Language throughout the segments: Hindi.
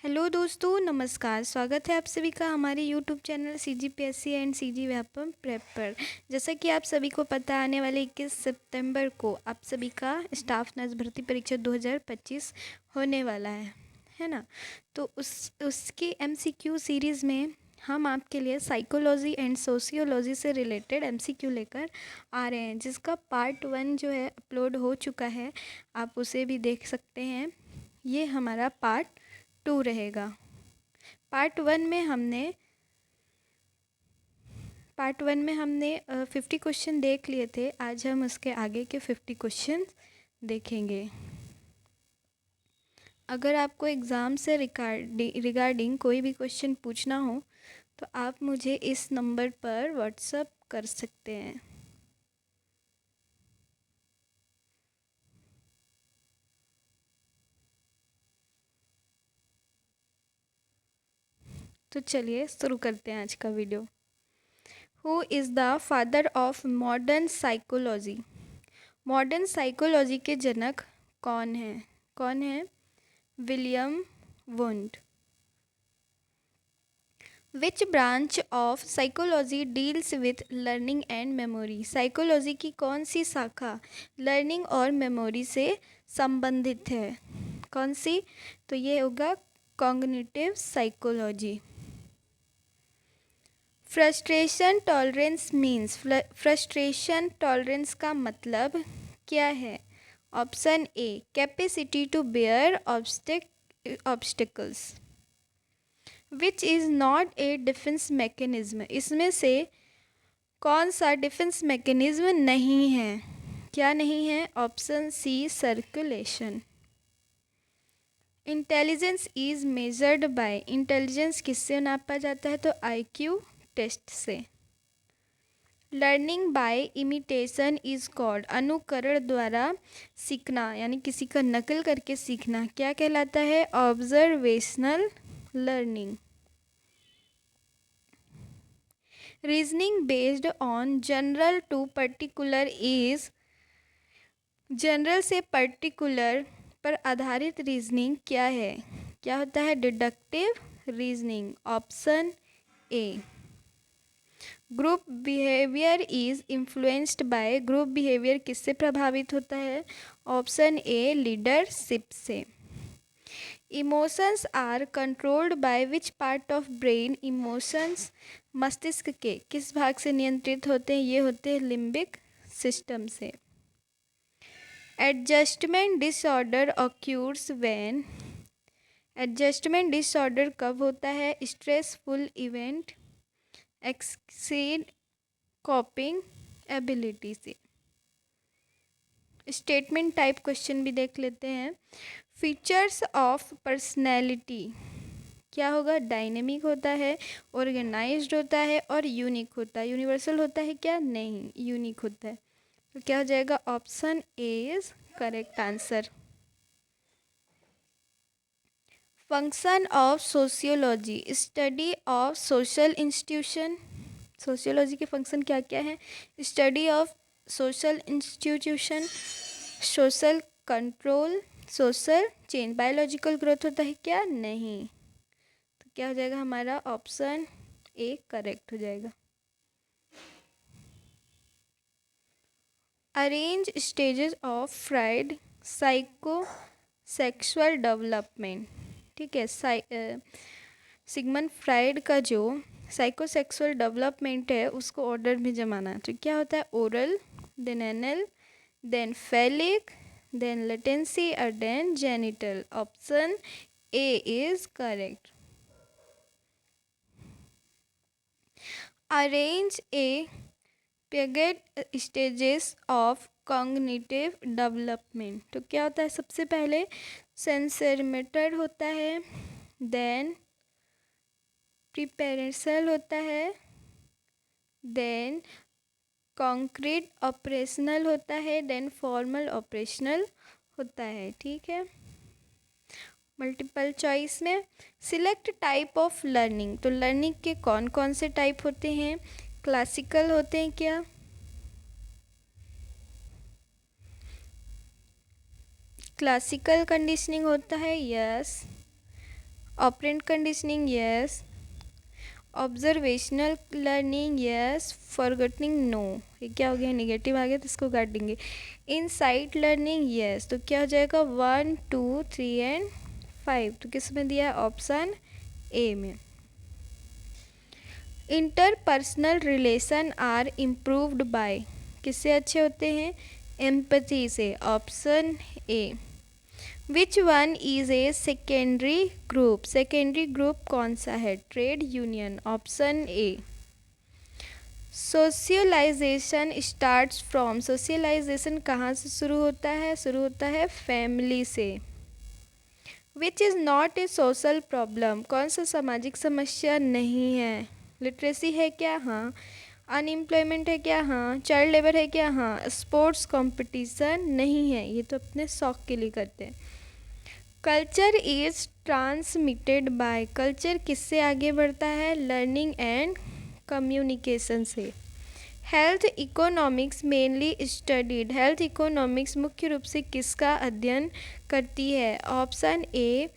हेलो दोस्तों, नमस्कार। स्वागत है आप सभी का हमारे YouTube channel CGPSC and CG Vyapam prep पर। जैसा कि आप सभी को पता, आने वाले 21 सितंबर को आप सभी का स्टाफ नर्स भर्ती परीक्षा 2025 होने वाला है ना। तो उसकी MCQ सीरीज़ में हम आपके लिए साइकोलॉजी एंड सोशियोलॉजी से रिलेटेड MCQ लेकर आ रहे हैं, जिसका पार्ट 1 जो है अपलोड हो चुका है। आप उसे भी देख सकते हैं। ये हमारा पार्ट 2 रहेगा। पार्ट वन में हमने 50 क्वेश्चन देख लिए थे। आज हम उसके आगे के 50 क्वेश्चन देखेंगे। अगर आपको एग्ज़ाम से रिगार्डिंग कोई भी क्वेश्चन पूछना हो तो आप मुझे इस नंबर पर व्हाट्सएप कर सकते हैं। तो चलिए शुरू करते हैं आज का video. Who is the father of modern psychology? Modern psychology के जनक कौन है? William wound. Which branch of psychology deals with learning and memory? Psychology की कौन सी शाखा लर्निंग और मेमोरी से संबंधित है? कौन सी? तो ये होगा cognitive psychology. Frustration tolerance means, frustration tolerance का मतलब क्या है? Option A, capacity to bear obstacles. Which is not a defense mechanism? इसमें से कौन सा डिफेंस मैकेनिज्म नहीं है? क्या नहीं है? Option C, circulation. Intelligence is measured by, intelligence किससे नापा जाता है? तो IQ टेस्ट से। Learning by imitation is called, अनुकरण द्वारा सीखना यानी किसी का नकल करके सीखना क्या कहलाता है? Observational learning. Reasoning based on general to particular is, general से पर्टिकुलर पर आधारित रीजनिंग क्या है? क्या होता है? Deductive reasoning. Option A. Group behaviour is influenced by, group behaviour किससे प्रभावित होता है? ऑप्शन ए, लीडरशिप से। Emotions are controlled by which part of brain? Emotions मस्तिष्क के किस भाग से नियंत्रित होते हैं? ये होते हैं लिम्बिक सिस्टम से। Adjustment disorder occurs when, adjustment disorder कब होता है? Stressful event exceed coping ability से। स्टेटमेंट टाइप क्वेश्चन भी देख लेते हैं। फीचर्स ऑफ पर्सनैलिटी क्या होगा? डायनेमिक होता है, ऑर्गेनाइज्ड होता है और यूनिक होता है। यूनिवर्सल होता है क्या? नहीं, यूनिक होता है। तो क्या हो जाएगा? Option A is correct answer. Function of sociology, study of social institution. Sociology के फंक्शन क्या क्या है? Study of social institution, social control, social change. Biological growth होता है क्या? नहीं। तो क्या हो जाएगा हमारा? ऑप्शन ए करेक्ट हो जाएगा। Arrange stages of fried psycho sexual development. ठीक है, सिगमंड फ्राइड का जो साइकोसेक्सुअल डेवलपमेंट है उसको ऑर्डर में जमाना है। तो क्या होता है? Oral, then anal, then phallic, then latency और then genital. Option A is correct. Arrange a Piaget stages of cognitive development. तो क्या होता है? सबसे पहले सेंसरमेटर होता है, देन प्रिपेरेंशियल होता है, देन कॉन्क्रीट ऑपरेशनल होता है, देन फॉर्मल ऑपरेशनल होता है। ठीक है, मल्टीपल चॉइस में सिलेक्ट टाइप ऑफ लर्निंग। तो लर्निंग के कौन कौन से टाइप होते हैं? क्लासिकल होते हैं क्या? क्लासिकल कंडीशनिंग होता है, yes. Operant conditioning yes, observational learning yes, forgetting no. ये क्या हो गया, निगेटिव आ गया तो इसको काट देंगे। इनसाइट लर्निंग यस, तो क्या हो जाएगा 1 2 3 एंड 5, तो किस में दिया, ऑप्शन ए में। Interpersonal relation are improved by, किससे अच्छे होते हैं, एम्पैथी से, option A. Which one is a secondary group, secondary group कौन सा है, trade union, option A. Socialization starts from, socialization कहाँ से शुरू होता है, शुरू होता है फैमिली से। विच is not A social problem, कौन सा सामाजिक समस्या नहीं है, लिटरेसी है क्या, हाँ। अनएम्प्लॉयमेंट है क्या, हाँ। चाइल्ड लेबर है क्या, हाँ। स्पोर्ट्स कंपटीशन नहीं है, ये तो अपने शौक के लिए करते हैं। Culture is transmitted by, culture किससे आगे बढ़ता है, लर्निंग एंड कम्युनिकेशन से। Health economics mainly studied, health economics मुख्य रूप से किसका अध्ययन करती है, option A,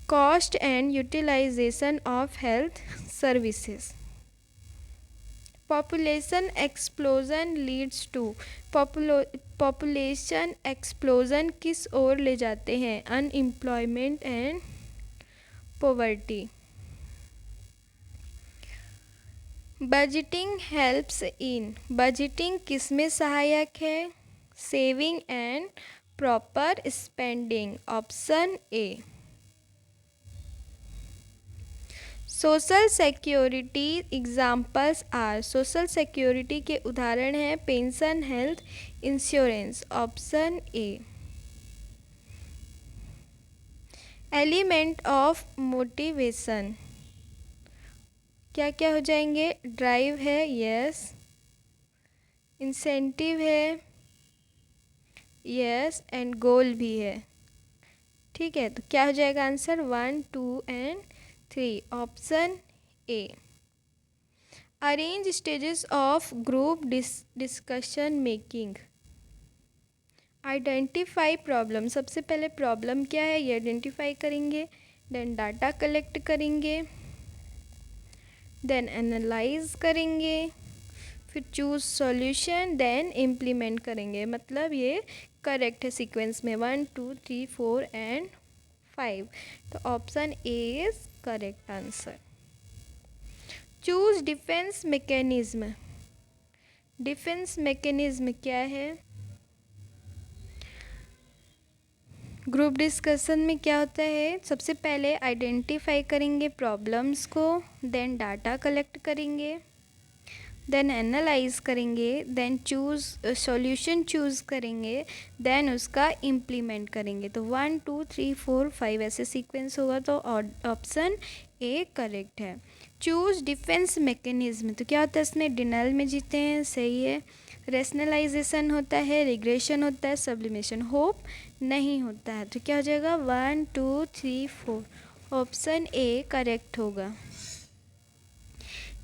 cost and utilization of health services. Population explosion leads to, population explosion किस ओर ले जाते हैं, unemployment and poverty. Budgeting helps in, budgeting किस में सहायक है, saving and proper spending, option A. Social security examples are, social security के उदाहरण हैं pension, health insurance, option A. Element of motivation, क्या क्या हो जाएंगे, ड्राइव है यस, इंसेंटिव है यस, एंड गोल भी है, ठीक है। तो क्या हो जाएगा answer, 1 2 and 3, option A. Arrange stages of group discussion making. Identify problem, सबसे पहले प्रॉब्लम क्या है ये आइडेंटिफाई करेंगे, देन डाटा कलेक्ट करेंगे, देन एनालाइज करेंगे, फिर चूज सॉल्यूशन, देन इम्प्लीमेंट करेंगे। मतलब ये करेक्ट है सीक्वेंस में, 1 2 3 4 एंड 5, तो option A is correct answer. Choose defence mechanism, defence mechanism क्या है, ग्रुप डिस्कशन में क्या होता है, सबसे पहले आइडेंटिफाई करेंगे प्रॉब्लम्स को, देन डाटा कलेक्ट करेंगे, देन एनालाइज करेंगे, देन चूज सॉल्यूशन चूज करेंगे, देन उसका इम्प्लीमेंट करेंगे। तो 1 2 3 4 5 ऐसे सीक्वेंस होगा, तो ऑप्शन ए करेक्ट है। चूज डिफेंस मैकेनिज्म, तो क्या होता है इसमें, डिनाइल में जीते हैं, सही है। रेशनलाइजेशन होता है, रिग्रेशन होता है, सब्लिमेशन, होप नहीं होता है। तो क्या हो जाएगा 1 2 3 4, ऑप्शन ए करेक्ट होगा।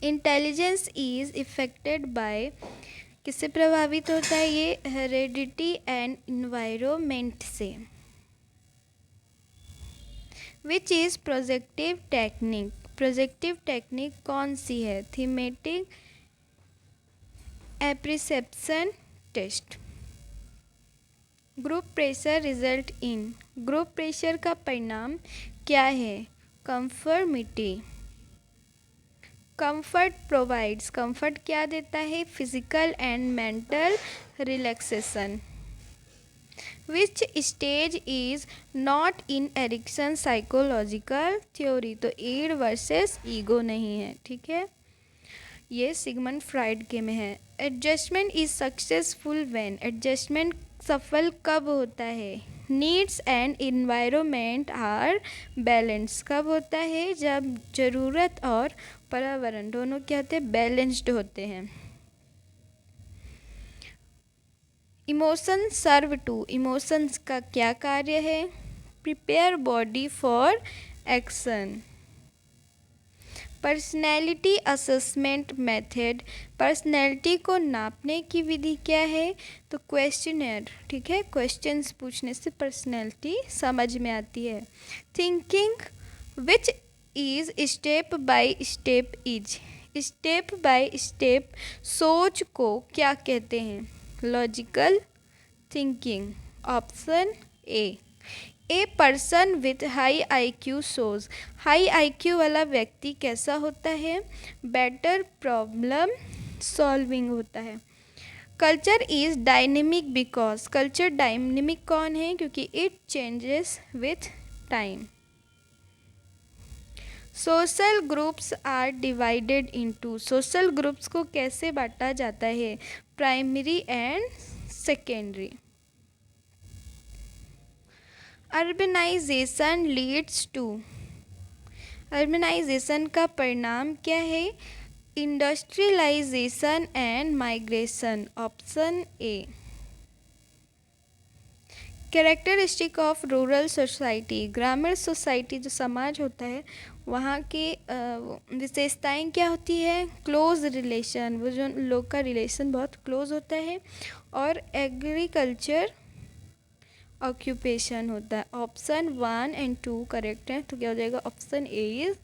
इंटेलिजेंस इज इफेक्टेड बाय, किससे प्रभावित होता है ये, हेरेडिटी एंड इन्वायरमेंट से। Which is projective technique, projective technique कौन सी है, thematic apperception test. Group pressure result in, group pressure का परिणाम क्या है, कंफर्मिटी। कंफर्ट प्रोवाइड्स, कंफर्ट क्या देता है, physical and mental relaxation. Which stage is not in Erikson psychological theory, तो ईड वर्सेस ईगो नहीं है, ठीक है, ये सिगमंड फ्राइड के में है। Adjustment is successful when, adjustment सफल कब होता है, needs and environment are balance, कब होता है, जब ज़रूरत और पर्यावरण दोनों क्या होते हैं, बैलेंस्ड होते हैं। इमोशन सर्व टू, इमोशंस का क्या कार्य है, prepare body for action. Personality assessment method, personality को नापने की विधि क्या है, तो क्वेश्चनर, ठीक है, क्वेश्चंस पूछने से पर्सनैलिटी समझ में आती है। Thinking, which is step by step is. Step by step सोच को क्या कहते हैं? Logical thinking. Option a person with high IQ shows. High IQ वाला व्यक्ति कैसा होता है? बेटर प्रॉब्लम सॉल्विंग होता है। Culture is dynamic because. Culture dynamic कौन है? क्योंकि it changes with time. Social groups are divided into. Social groups को कैसे बांटा जाता है? Primary and secondary. Urbanization leads to. Urbanization का परिणाम क्या है? Industrialization and migration. Option A. Characteristic of rural society. ग्रामीण सोसाइटी जो समाज होता है वहाँ की विशेषताएं क्या होती है? क्लोज रिलेशन, वो जो लोग का रिलेशन बहुत क्लोज होता है, और एग्रीकल्चर ऑक्यूपेशन होता है। ऑप्शन 1 एंड 2 करेक्ट है, तो क्या हो जाएगा? Option A is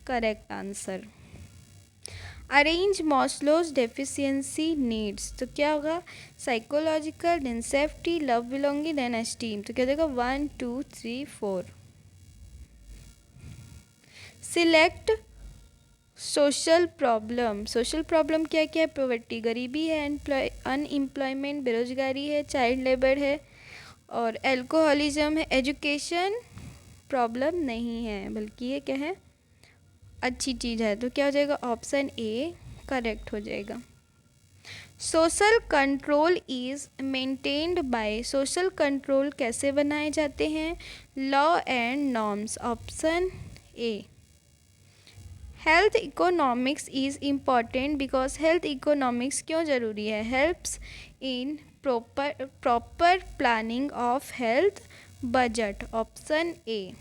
correct answer. Arrange Maslow's deficiency needs, तो क्या होगा? Psychological, then safety, love, belonging, then esteem. तो क्या हो जाएगा? 1 2 3 4। Select social problem. Social problem क्या क्या है? पॉवर्टी, गरीबी है, अनएम्प्लॉयमेंट, बेरोजगारी है, चाइल्ड लेबर है, और एल्कोहलिज्म है। एजुकेशन प्रॉब्लम नहीं है, बल्कि ये क्या है? अच्छी चीज़ है। तो क्या हो जाएगा? ऑप्शन ए करेक्ट हो जाएगा। Social control is maintained by. Social control कैसे बनाए जाते हैं? Law and norms. Option A. Health economics is important because. Health economics क्यों ज़रूरी है? Helps in proper planning of health budget. Option A.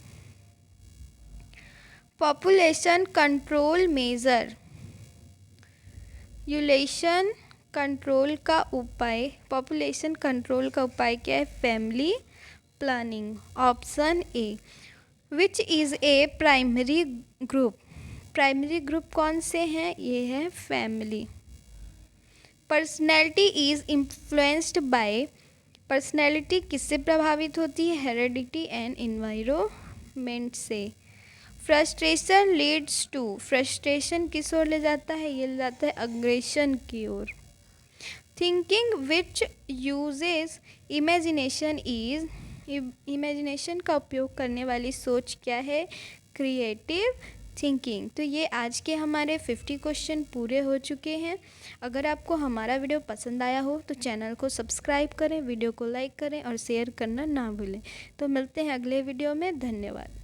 Population control measure. यूलेशन कंट्रोल का उपाय। पॉपुलेशन कंट्रोल का उपाय क्या है? Family planning. Option A. Which is a primary group. Primary group कौन से हैं? ये है family. Personality is influenced by. Personality किससे प्रभावित होती है? हेरेडिटी एंड इन्वायरमेंट से। Frustration leads to. फ्रस्ट्रेशन किस ओर ले जाता है? ये ले जाता है अग्रेशन की ओर। Thinking which uses imagination is. Imagination का उपयोग करने वाली सोच क्या है? Creative thinking. तो ये आज के हमारे 50 क्वेश्चन पूरे हो चुके हैं। अगर आपको हमारा वीडियो पसंद आया हो तो चैनल को सब्सक्राइब करें, वीडियो को लाइक करें और शेयर करना ना भूलें। तो मिलते हैं अगले वीडियो में। धन्यवाद।